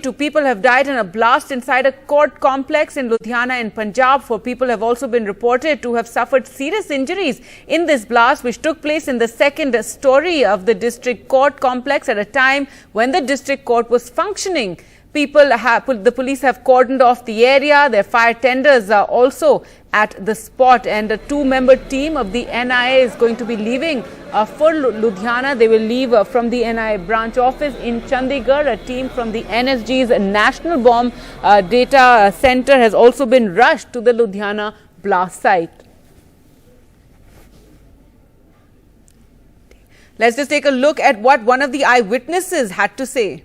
Two people have died in a blast inside a court complex in Ludhiana in Punjab. 4 people have also been reported to have suffered serious injuries in this blast, which took place in the second story of the district court complex at a time when the district court was functioning. The police have cordoned off the area. Their fire tenders are also at the spot, and a 2-member team of the NIA is going to be leaving for Ludhiana. They will leave from the NIA branch office in Chandigarh. A team from the NSG's National Bomb Data Center has also been rushed to the Ludhiana blast site. Let's just take a look at what one of the eyewitnesses had to say.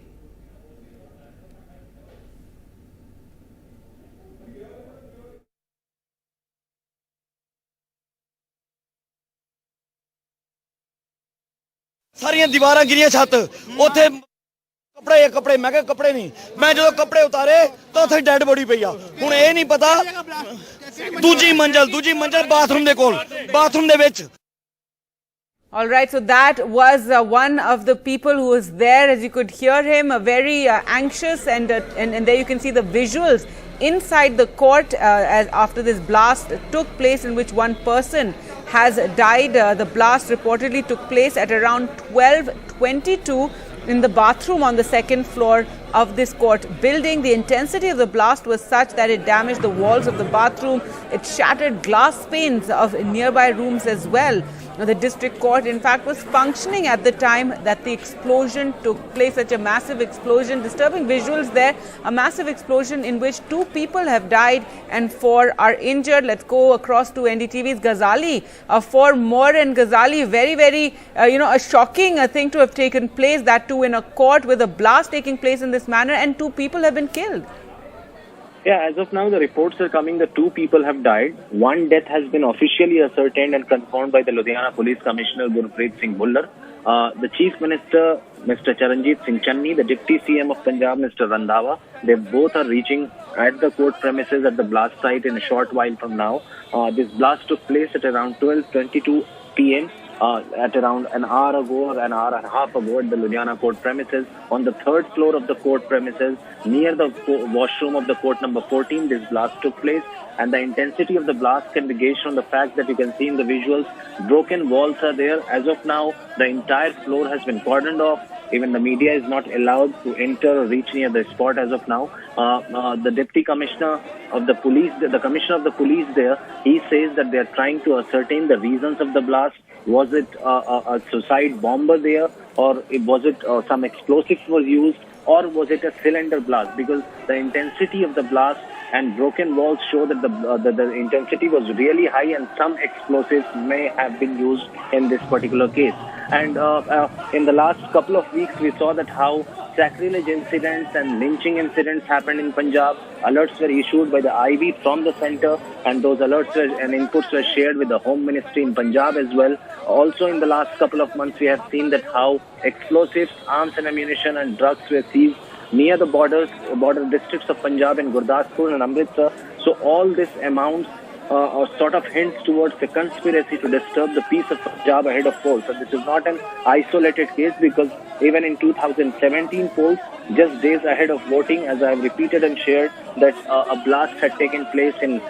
सारियां दीवारां गिरियां छत उथे कपड़े मैं कहा कपड़े नहीं मैं जो कपड़े उतारे तो उथे डेड बॉडी पई आ हुण ये नहीं पता दूजी मंजिल bathroom they which. All right, so that was one of the people who was there. As you could hear him, very anxious, and there you can see the visuals inside the court as after this blast took place, in which one person has died. The blast reportedly took place at around 12:22 in the bathroom on the second floor of this court building. The intensity of the blast was such that it damaged the walls of the bathroom. It shattered glass panes of nearby rooms as well. The district court, in fact, was functioning at the time that the explosion took place. Such a massive explosion, disturbing visuals there. A massive explosion in which 2 people have died and 4 are injured. Let's go across to NDTV's Ghazali for more. And Ghazali, very, a shocking thing to have taken place. That too in a court with a blast taking place in this manner, and 2 people have been killed. Yeah, as of now, the reports are coming that 2 people have died. One death has been officially ascertained and confirmed by the Ludhiana Police Commissioner Gurpreet Singh Bhullar. The Chief Minister, Mr. Charanjit Singh Channi, the Deputy CM of Punjab, Mr. Randhawa, they both are reaching at the court premises at the blast site in a short while from now. This blast took place at around 12:22 p.m. At around an hour ago or an hour and a half ago at the Ludhiana court premises. On the 3rd floor of the court premises, near the washroom of the court number 14, this blast took place. And the intensity of the blast can be gauged from the fact that you can see in the visuals, broken walls are there. As of now, the entire floor has been cordoned off. Even the media is not allowed to enter or reach near the spot as of now. The Deputy Commissioner of the Police, the Commissioner of the Police there, he says that they are trying to ascertain the reasons of the blast. Was it a suicide bomber there, or was it some explosives was used, or was it a cylinder blast? Because the intensity of the blast and broken walls show that the intensity was really high, and some explosives may have been used in this particular case. And in the last couple of weeks, we saw that how sacrilege incidents and lynching incidents happened in Punjab. Alerts were issued by the IB from the center, and those alerts and inputs were shared with the Home Ministry in Punjab as well. Also, in the last couple of months, we have seen that how explosives, arms and ammunition and drugs were seized near the border districts of Punjab and Gurdaspur and Amritsar. So all this amounts or sort of hints towards a conspiracy to disturb the peace of Punjab ahead of polls. So this is not an isolated case, because even in 2017 polls, just days ahead of voting, as I have repeated and shared, that a blast had taken place in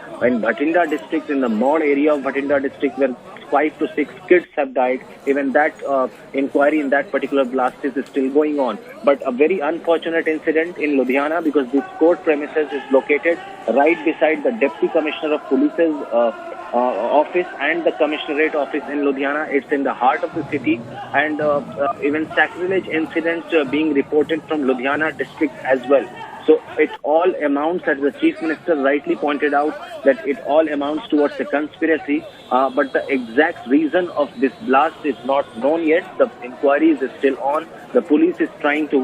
Bhatinda district, in the Maud area of Bhatinda district, where 5 to 6 kids have died. Even that inquiry in that particular blast is still going on. But a very unfortunate incident in Ludhiana, because this court premises is located right beside the Deputy Commissioner of Police's office and the Commissionerate office in Ludhiana. It's in the heart of the city, and even sacrilege incidents being reported from Ludhiana district as well. So it all amounts, as the Chief Minister rightly pointed out, that it all amounts towards a conspiracy. But the exact reason of this blast is not known yet. The inquiry is still on. The police is trying to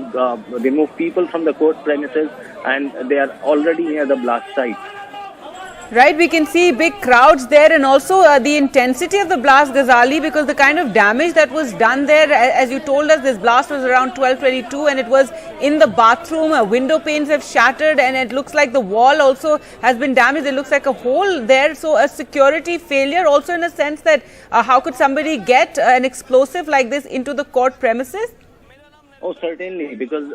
remove people from the court premises, and they are already near the blast site. Right, we can see big crowds there, and also the intensity of the blast, Ghazali, because the kind of damage that was done there, as you told us, this blast was around 12:22 and it was in the bathroom. Window panes have shattered, and it looks like the wall also has been damaged. It looks like a hole there. So a security failure also, in a sense that how could somebody get an explosive like this into the court premises? Oh, certainly, because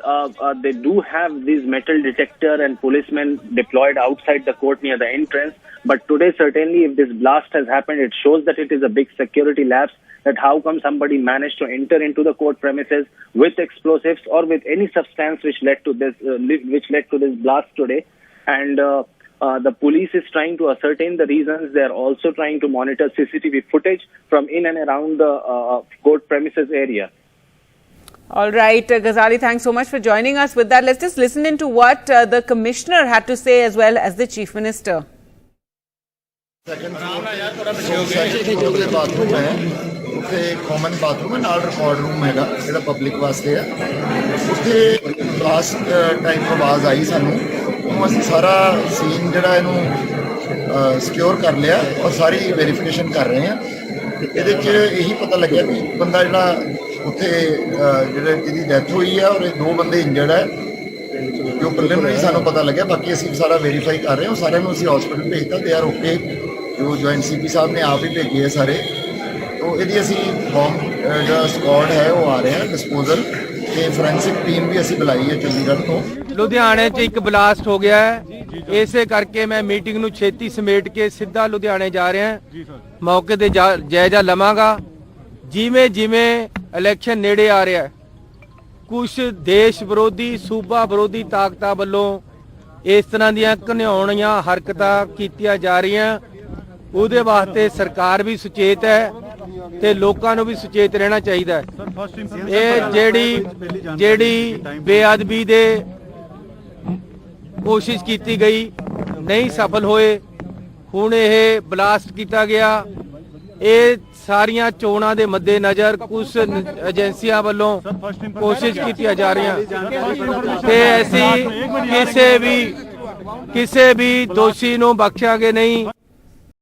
they do have these metal detector and policemen deployed outside the court near the entrance. But today, certainly, if this blast has happened, it shows that it is a big security lapse. That how come somebody managed to enter into the court premises with explosives or with any substance which led to this blast today, and the police is trying to ascertain the reasons. They are also trying to monitor CCTV footage from in and around the court premises area. All right, Ghazali, thanks so much for joining us. With that, let's just listen into what the commissioner had to say as well as the chief minister. Second floor ਦੇ bathroom ਹੈ, ਉੱਥੇ common bathroom ਹੈ, ਨਾਲ record room ਹੈਗਾ ਜਿਹੜਾ public ਵਾਸਤੇ ਹੈ। ਉੱਥੇ ਲਾਸਟ ਟਾਈਮ ਆਵਾਜ਼ ਆਈ ਸਾਨੂੰ, ਉਹ ਅਸੀਂ ਸਾਰਾ ਸੀਨ ਜਿਹੜਾ ਇਹਨੂੰ ਸਿਕਿਉਰ ਕਰ ਲਿਆ ਔਰ ਸਾਰੀ ਵੈਰੀਫਿਕੇਸ਼ਨ ਕਰ ਰਹੇ ਹਾਂ। ਇਹਦੇ 'ਚ ਇਹੀ ਪਤਾ ਲੱਗਿਆ ਵੀ ਬੰਦਾ ਜਿਹੜਾ ਉੱਥੇ ਜਿਹਦੀ ਡੈਥ ਹੋਈ ਹੈ ਔਰ ਇਹ 2 ਬੰਦੇ ਇੰਜਰਡ ਹੈ, ਜੋ ਪ੍ਰੀਲਿਮਿਨਰੀ ਸਾਨੂੰ ਪਤਾ ਲੱਗਿਆ। ਬਾਕੀ ਅਸੀਂ ਸਾਰਾ ਵੈਰੀਫਾਈ ਕਰ ਰਹੇ ਹਾਂ, ਸਾਰਿਆਂ ਨੂੰ ਅਸੀਂ ਹਸਪੀਟਲ ਭੇਜਤਾ, ਦੇ ਆਰ ਓਕੇ। ਜੋ ਜੁਆਇੰਟ ਸੀਪੀ ਸਾਹਿਬ ਨੇ ਆਪ ਹੀ ਭੇਜੇ ਹੈ ਸਾਰੇ। ਤੋ ਇਹਦੀ ਅਸੀਂ ਫੋਰਮ ਜਿਹੜਾ ਸਕੁਆਡ ਹੈ ਉਹ ਆ ਰਿਹਾ ਡਿਸਪੋਜ਼ਲ, ਤੇ ਫੋਰੈਂਸਿਕ ਟੀਮ ਵੀ ਅਸੀਂ ਬੁਲਾਈ ਹੈ ਚੰਡੀਗੜ੍ਹ ਤੋਂ। ਲੁਧਿਆਣੇ 'ਚ ਇੱਕ ਬਲਾਸਟ ਹੋ ਗਿਆ ਹੈ, ਇਸੇ ਕਰਕੇ ਮੈਂ ਮੀਟਿੰਗ ਨੂੰ ਛੇਤੀ ਸਮੇਟ ਕੇ ਸਿੱਧਾ ਲੁਧਿਆਣੇ ਜਾ ਰਿਹਾ। ਮੌਕੇ ਤੇ ਜਾਇਜ਼ਾ ਲਵਾਂਗਾ। ਜਿਵੇਂ ਜਿਵੇਂ ਇਲੈਕਸ਼ਨ ਨੇੜੇ ਆ ਰਿਹਾ, ਕੁਝ ਦੇਸ਼ ਵਿਰੋਧੀ ਸੂਬਾ ਵਿਰੋਧੀ ਤਾਕਤਾਂ ਵੱਲੋਂ ਇਸ ਤਰ੍ਹਾਂ ਦੀਆਂ ਘਿਨਾਉਣੀਆਂ ਹਰਕਤਾਂ ਕੀਤੀਆਂ ਜਾ ਰਹੀਆਂ। ਉਹਦੇ ਵਾਸਤੇ ਸਰਕਾਰ ਵੀ ਸੁਚੇਤ ਹੈ ਤੇ ਲੋਕਾਂ ਨੂੰ ਵੀ ਸੁਚੇਤ ਰਹਿਣਾ ਚਾਹੀਦਾ ਹੈ। ਇਹ ਜਿਹੜੀ ਬੇਅਦਬੀ ਦੇ ਕੋਸ਼ਿਸ਼ ਕੀਤੀ ਗਈ ਨਹੀਂ ਸਫਲ ਹੋਏ, ਹੁਣ ਇਹ ਬਲਾਸਟ ਕੀਤਾ ਗਿਆ। ਇਹ ਸਾਰੀਆਂ ਚੋਣਾਂ ਦੇ ਮੱਦੇਨਜ਼ਰ ਕੁਝ ਏਜੰਸੀਆਂ ਵੱਲੋਂ ਕੋਸ਼ਿਸ਼ ਕੀਤੀਆਂ ਜਾ ਰਹੀਆਂ ਤੇ ਅਸੀਂ ਕਿਸੇ ਵੀ ਦੋਸ਼ੀ ਨੂੰ ਬਖਸ਼ਾਂਗੇ ਨਹੀਂ।